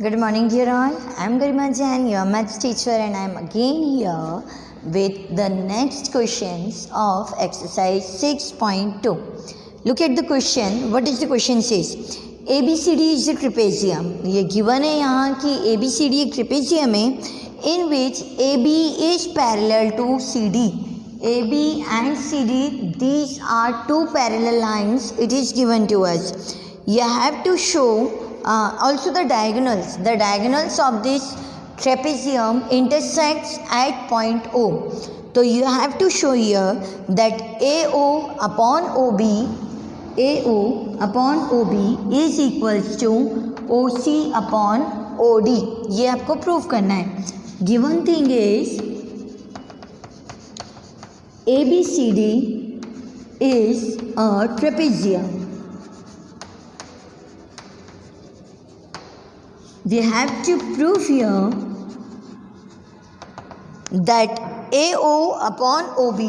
Good morning, dear all. I am Garima Jain, your maths teacher, and I am again here with the next questions of exercise 6.2. Look at the question. What is the question says? ABCD is a trapezium. ये given है यहाँ कि ABCD एक trapezium है in which AB is parallel to CD. AB and CD, these are two parallel lines. It is given to us. You have to show also the diagonals of this trapezium intersects at point O. So you have to show here that AO upon OB is equals to OC upon OD. ये आपको prove करना है. Given thing is ABCD is a trapezium. We have to prove here that AO upon OB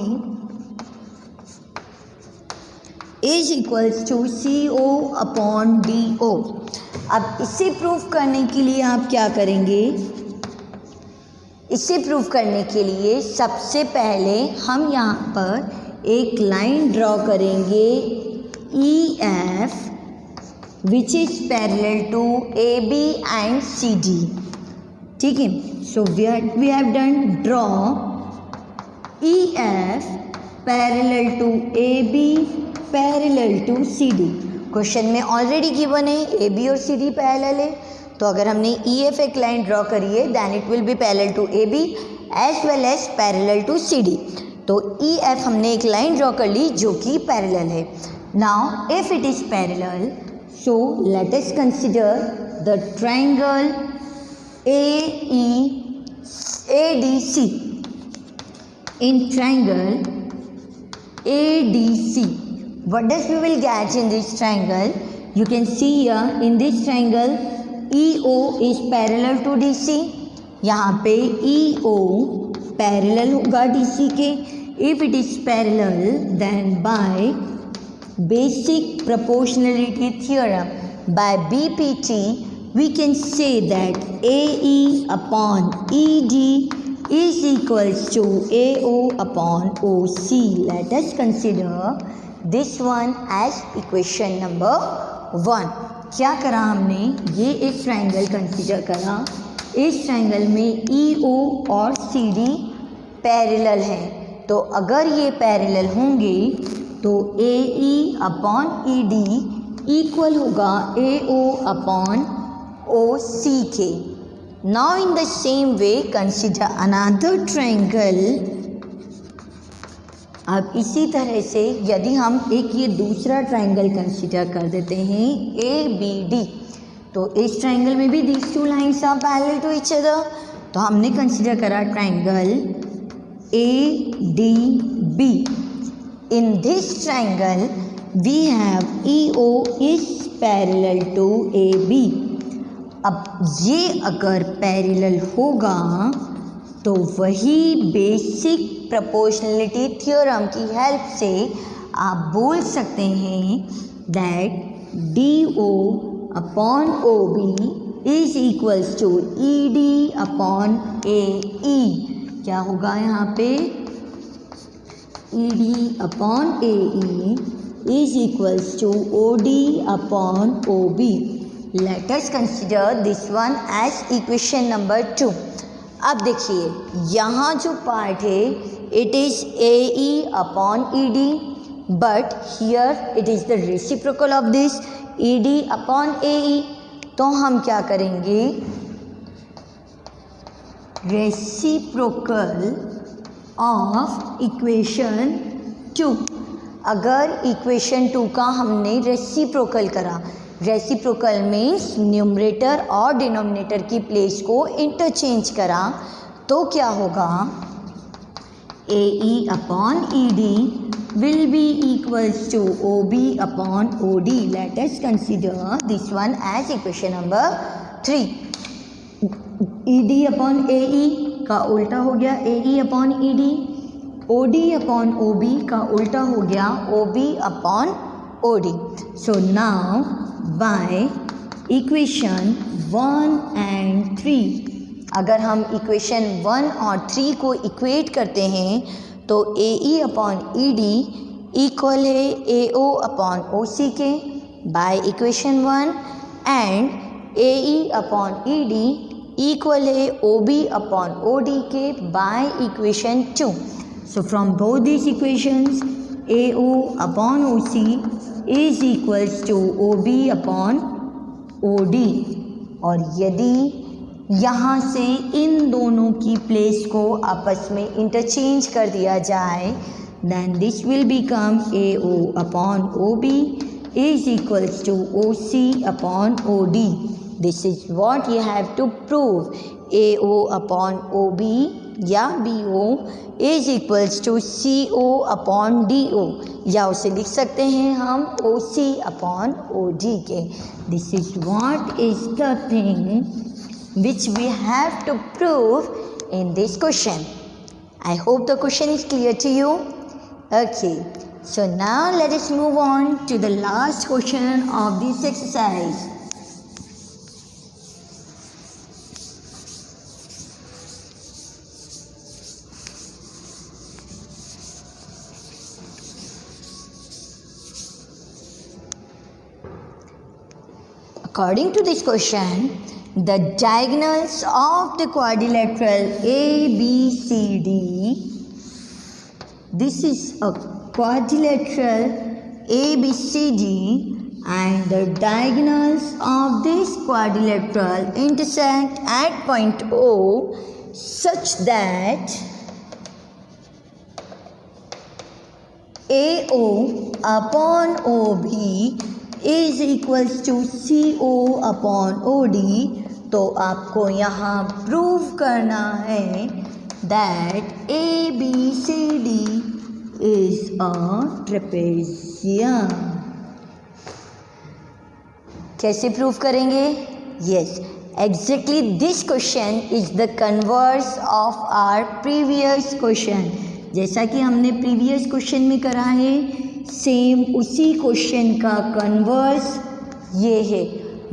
is equals to CO upon DO. अब इसे proof करने के लिए आप क्या करेंगे? इसे प्रूफ करने के लिए सबसे पहले हम यहाँ पर एक लाइन ड्रॉ करेंगे EF which is parallel to AB and CD. ठीक है, so we have done draw EF parallel to AB parallel to CD. Question में ऑलरेडी गिवन है AB और CD पैरेलल है, तो अगर हमने EF एक लाइन ड्रॉ करी है then it will be parallel to AB as well as parallel to CD. तो EF हमने एक लाइन ड्रॉ कर ली जो कि पैरेलल है. Now if it is parallel, so let us consider the triangle ADC. In triangle ADC, what does we will get in this triangle? You can see here in this triangle EO is parallel to DC. यहाँ पे EO parallel होगा DC के. If it is parallel, then by basic proportionality theorem, by BPT, we can say that AE upon ED is equals to AO upon OC. Let us consider this one as equation number 1. क्या करा हमने? ये एक triangle consider करा. इस triangle में EO और CD parallel है, तो अगर ये पैरेलल होंगे तो AE अपॉन ED इक्वल होगा AO अपॉन OC के. Now in the same way consider another triangle. अब इसी तरह से यदि हम एक ये दूसरा ट्राइंगल कंसिडर कर देते हैं ABD, तो इस ट्राइंगल में भी these two lines are parallel to each other. तो हमने कंसिडर करा triangle ADB. In this triangle, we have EO is parallel to AB. अब ये अगर पैरेलल होगा तो वही बेसिक प्रोपोर्शनलिटी थ्योरम की हेल्प से आप बोल सकते हैं that DO upon OB is equals to ED upon AE. क्या होगा यहाँ पे? ED upon AE is equals to OD upon OB. Let us consider this one as equation number 2. अब देखिए यहाँ जो पार्ट है it is AE upon ED, but here it is the reciprocal of this ED upon AE. तो हम क्या करेंगे? Reciprocal of equation 2. अगर इक्वेशन 2 का हमने रेसिप्रोकल करा, रेसिप्रोकल मीन्स न्यूमरेटर और डिनोमिनेटर की प्लेस को इंटरचेंज करा, तो क्या होगा? AE upon ED will be equals to OB upon OD. Let us consider this one as equation number 3. ED upon AE का उल्टा हो गया AE upon ED. OD upon OB का उल्टा हो गया OB upon OD. So now by equation 1 and 3। अगर हम इक्वेशन 1 और 3 को इक्वेट करते हैं तो AE अपॉन ED इक्वल है AO अपॉन OC के by equation 1 and AE upon ED equal है OB अपॉन OD के by equation 2। So from both this equations AO upon OC is equals to OB upon OD। और यदि यहाँ से इन दोनों की प्लेस को आपस में इंटरचेंज कर दिया जाए then this will become AO upon OB is equals to OC upon OD. This is what you have to prove. AO upon OB या BO is equals to CO upon DO, या उसे लिख सकते हैं हम OC upon OD के। This is what is the thing which we have to prove in this question. I hope the question is clear to you. Okay, so now let us move on to the last question of this exercise. According to this question, the diagonals of the quadrilateral ABCD, this is a quadrilateral ABCD, and the diagonals of this quadrilateral intersect at point O such that AO upon OB is equals to CO upon OD। तो आपको यहाँ prove करना है that ABCD is a trapezium। कैसे prove करेंगे? Yes, exactly this question is the converse of our previous question। जैसा कि हमने प्रीवियस क्वेश्चन में करा है, सेम उसी क्वेश्चन का कन्वर्स ये है।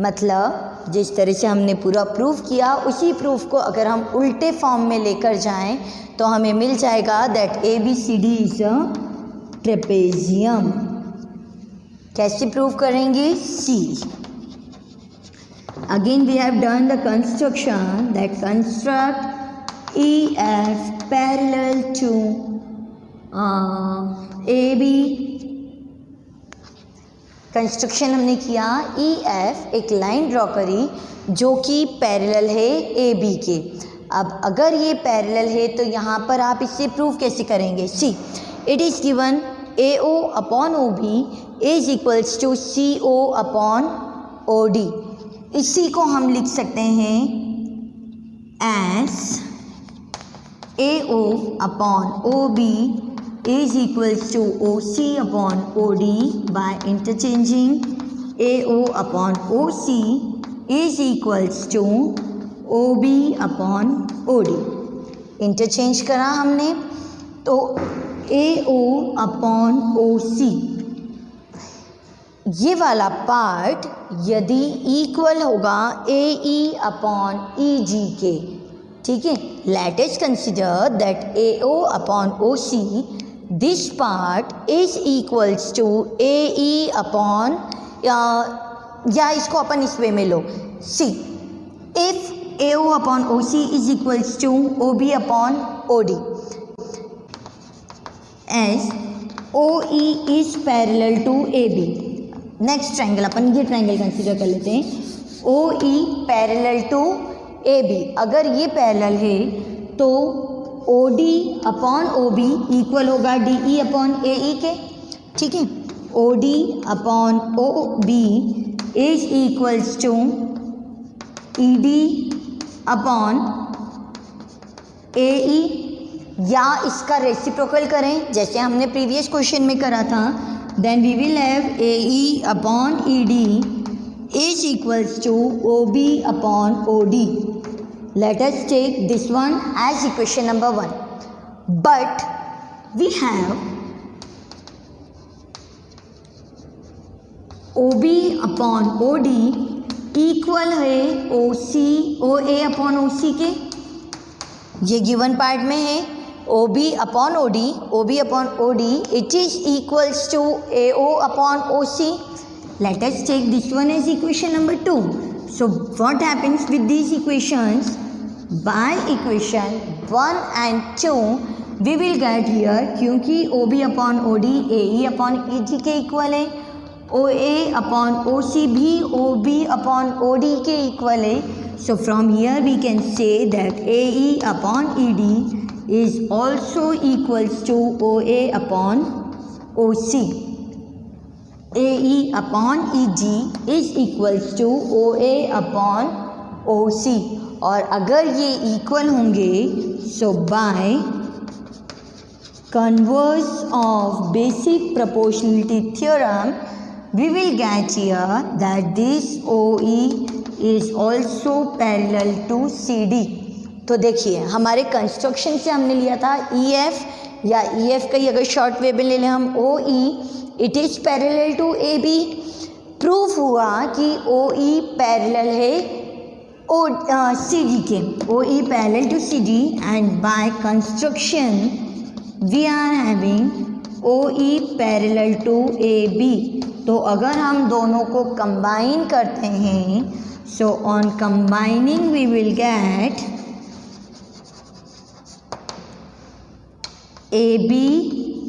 मतलब जिस तरह से हमने पूरा प्रूफ किया, उसी प्रूफ को अगर हम उल्टे फॉर्म में लेकर जाएं तो हमें मिल जाएगा that ABCD is a trapezium. कैसे प्रूव करेंगे? See again we have done the construction that construct EF parallel to AB। Construction हमने किया, EF एक लाइन ड्रॉ करी जो कि पैरेलल है AB के। अब अगर ये पैरेलल है तो यहाँ पर आप इससे प्रूव कैसे करेंगे? See it is given AO upon OB is equals to CO upon OD। इसी को हम लिख सकते हैं as AO upon OB is equals to OC upon OD by interchanging AO upon OC is equals to OB upon OD। Interchange करा हमने तो AO upon OC ये वाला पार्ट यदि इक्वल होगा AE upon EG के, ठीक है। Let us consider that AO upon OC this part is equals to AE upon या इसको अपन इस वे में लो। See if AO upon OC is equals to OB upon OD as OE is parallel to AB। Next triangle, अपन ये triangle consider कर लेते हैं। OE पैरेलल टू AB, अगर ये पैरेलल है तो OD अपॉन OB इक्वल होगा DE अपॉन AE के, ठीक है। OD upon OB is equals to ED upon AE, या इसका रेसिप्रोकल करें जैसे हमने प्रीवियस क्वेश्चन में करा था, then we will have AE upon ED is equals to OB upon OD। Let us take this one as equation number 1, but we have OB upon OD equal है OA upon OC के, ये given part में है OB upon OD, it is equals to AO upon OC. Let us take this one as equation number 2. So what happens with these equations? By equation 1 and 2 we will get here, क्योंकि OB upon OD AE upon AG के equal है, OA upon OC भी OB upon OD के equal है. So from here we can say that AE upon ED is also equals to OA upon OC. AE upon EG is equals to OA upon OC. और अगर ये equal होंगे, so by converse of basic proportionality theorem we will get here that this OE is also parallel to CD. तो देखिए हमारे construction से हमने लिया था EF, या EF का ही अगर शॉर्ट वे में ले लें हम OE, it is parallel to AB. Proof हुआ कि OE पैरेलल है CD के, OE parallel to CD, and by construction we are having OE parallel to AB. तो अगर हम दोनों को कंबाइन करते हैं, so on combining we will get AB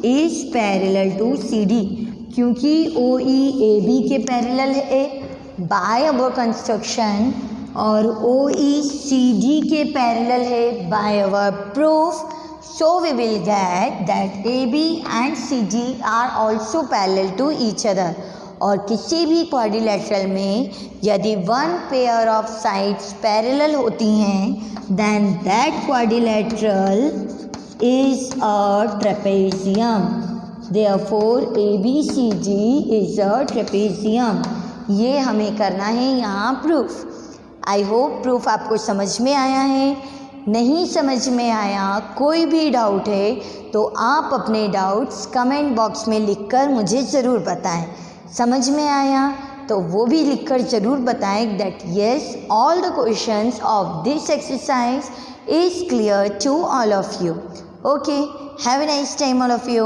is parallel to CD. क्योंकि OE AB के पैरेलल है बाय अवर कंस्ट्रक्शन, और OE CD के पैरेलल है by our proof. So we will get that AB and CD are also parallel to each other. और किसी भी quadrilateral में यदि one pair of sides parallel होती हैं, then that quadrilateral is a trapezium. Therefore ABCD is a trapezium. ये हमें करना है यहाँ प्रूफ. आई होप प्रूफ आपको समझ में आया है. नहीं समझ में आया, कोई भी डाउट है तो आप अपने डाउट्स कमेंट बॉक्स में लिखकर मुझे ज़रूर बताएं. समझ में आया तो वो भी लिखकर ज़रूर बताएं that yes all the questions of this exercise is clear to all of you. Okay, have a nice time all of you.